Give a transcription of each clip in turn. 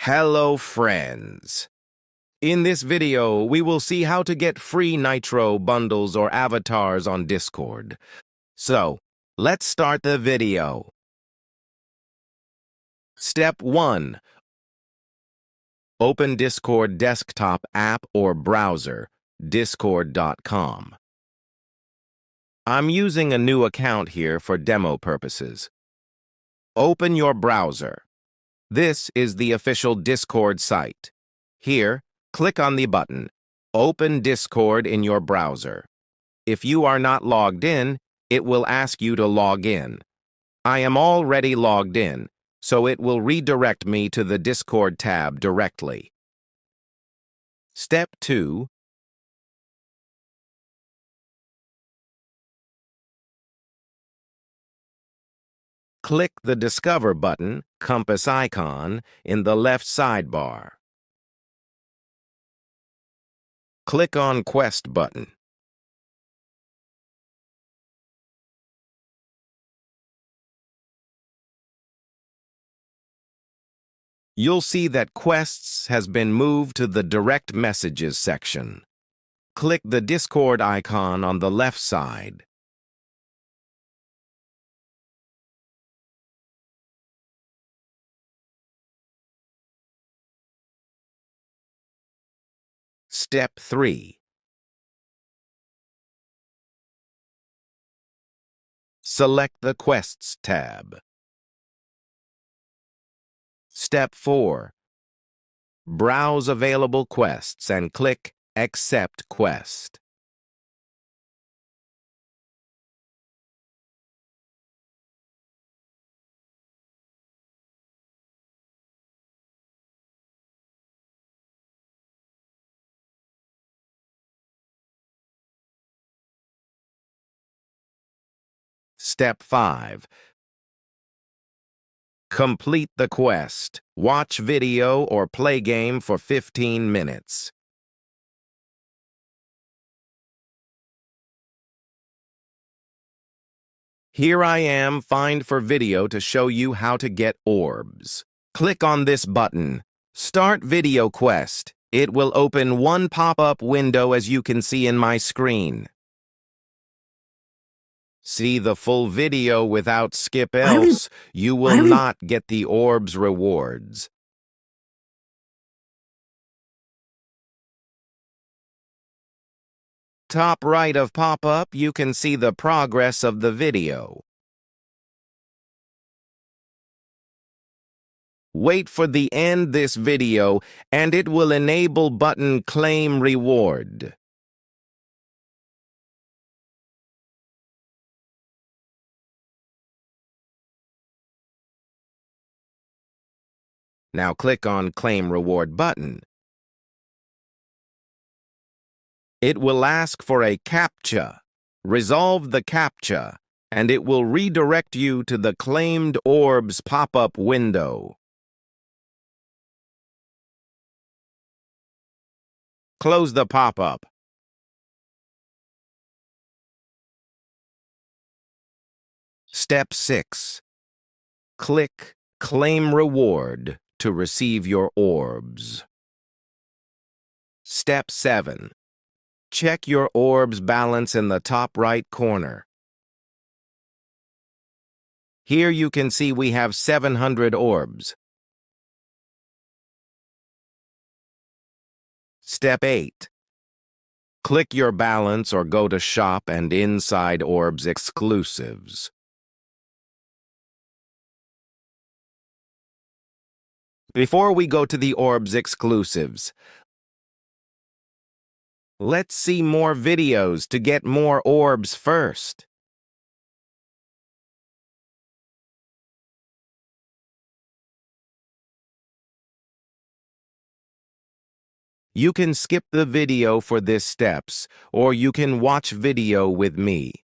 Hello, friends. In this video, we will see how to get free Nitro bundles or avatars on Discord. So, let's start the video. Step 1. Open Discord desktop app or browser, discord.com. I'm using a new account here for demo purposes. Open your browser. This is the official Discord site. Here, click on the button, Open Discord in your browser. If you are not logged in, it will ask you to log in. I am already logged in, so it will redirect me to the Discord tab directly. Step 2. Click the Discover button, compass icon, in the left sidebar. Click on Quest button. You'll see that Quests has been moved to the Direct Messages section. Click the Discord icon on the left side. Step 3. Select the Quests tab. Step 4. Browse available quests and click Accept Quest. Step 5. Complete the quest. Watch video or play game for 15 minutes. Here I am, find for video to show you how to get orbs. Click on this button, Start Video Quest. It will open one pop-up window as you can see in my screen. See the full video without skip, else you will not get the orbs rewards. Top right of pop-up, you can see the progress of the video. Wait for the end this video and it will enable button Claim Reward. Now click on Claim Reward button. It will ask for a Captcha. Resolve the Captcha, and it will redirect you to the Claimed Orbs pop-up window. Close the pop-up. Step 6. Click Claim Reward to receive your orbs. Step 7. Check your orbs balance in the top right corner. Here you can see we have 700 orbs. Step 8. Click your balance or go to Shop and inside Orbs Exclusives. Before we go to the Orbs Exclusives, let's see more videos to get more orbs first. You can skip the video for this steps, or you can watch video with me.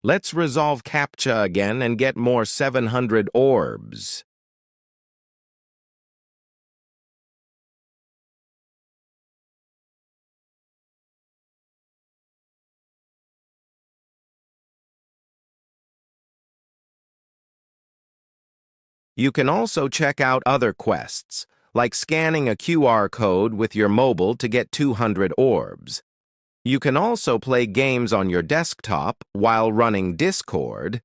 Let's resolve Captcha again and get more 700 orbs. You can also check out other quests, like scanning a QR code with your mobile to get 200 orbs. You can also play games on your desktop while running Discord,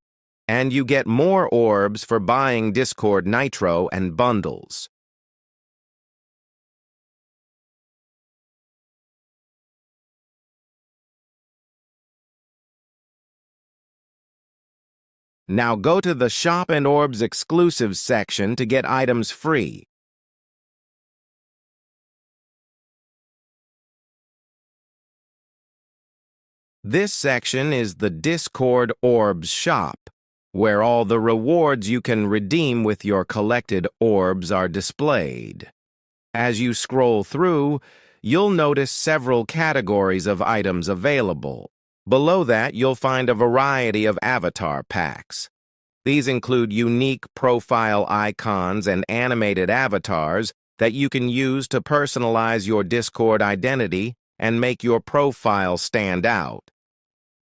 and you get more orbs for buying Discord Nitro and bundles. Now go to the Shop and Orbs Exclusives section to get items free. This section is the Discord Orbs shop, where all the rewards you can redeem with your collected orbs are displayed. As you scroll through, you'll notice several categories of items available. Below that, you'll find a variety of avatar packs. These include unique profile icons and animated avatars that you can use to personalize your Discord identity and make your profile stand out.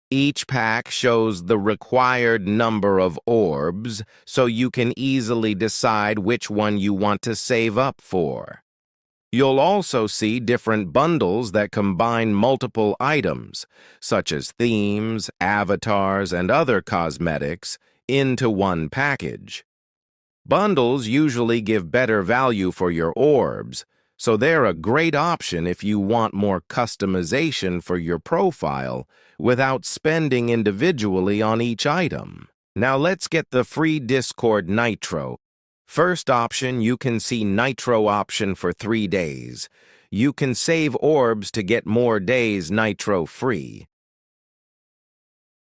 Each pack shows the required number of orbs, so you can easily decide which one you want to save up for. You'll also see different bundles that combine multiple items, such as themes, avatars, and other cosmetics, into one package. Bundles usually give better value for your orbs, so they're a great option if you want more customization for your profile without spending individually on each item. Now let's get the free Discord Nitro. First option, you can see Nitro option for 3 days. You can save orbs to get more days Nitro free.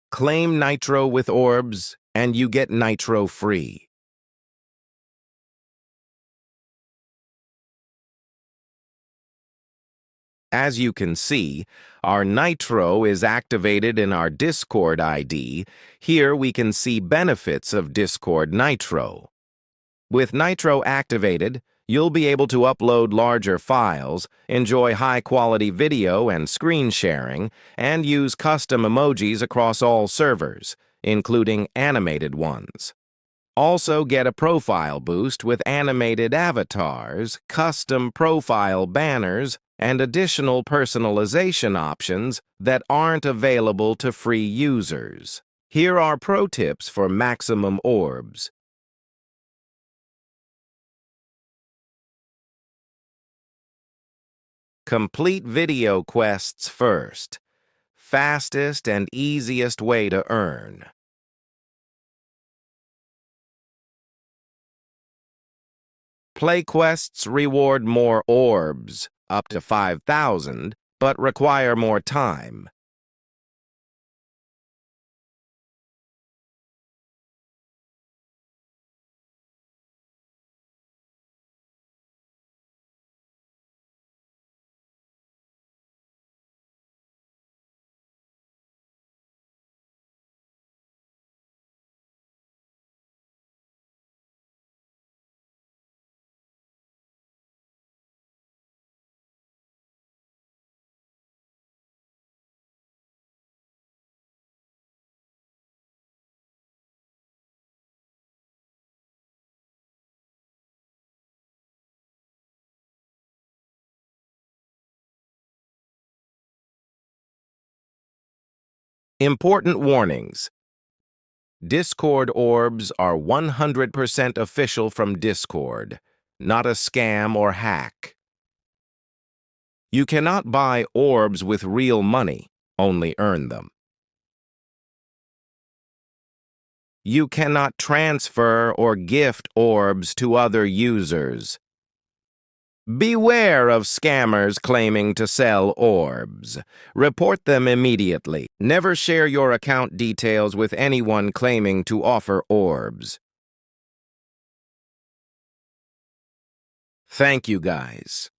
Claim Nitro with orbs, and you get Nitro free. As you can see, our Nitro is activated in our Discord ID. Here we can see benefits of Discord Nitro. With Nitro activated, you'll be able to upload larger files, enjoy high-quality video and screen sharing, and use custom emojis across all servers, including animated ones. Also get a profile boost with animated avatars, custom profile banners, and additional personalization options that aren't available to free users. Here are pro tips for maximum orbs. Complete video quests first. Fastest and easiest way to earn. Play quests reward more orbs, up to 5,000, but require more time. Important warnings. Discord orbs are 100% official from Discord, not a scam or hack. You cannot buy orbs with real money, only earn them. You cannot transfer or gift orbs to other users. Beware of scammers claiming to sell orbs. Report them immediately. Never share your account details with anyone claiming to offer orbs. Thank you, guys.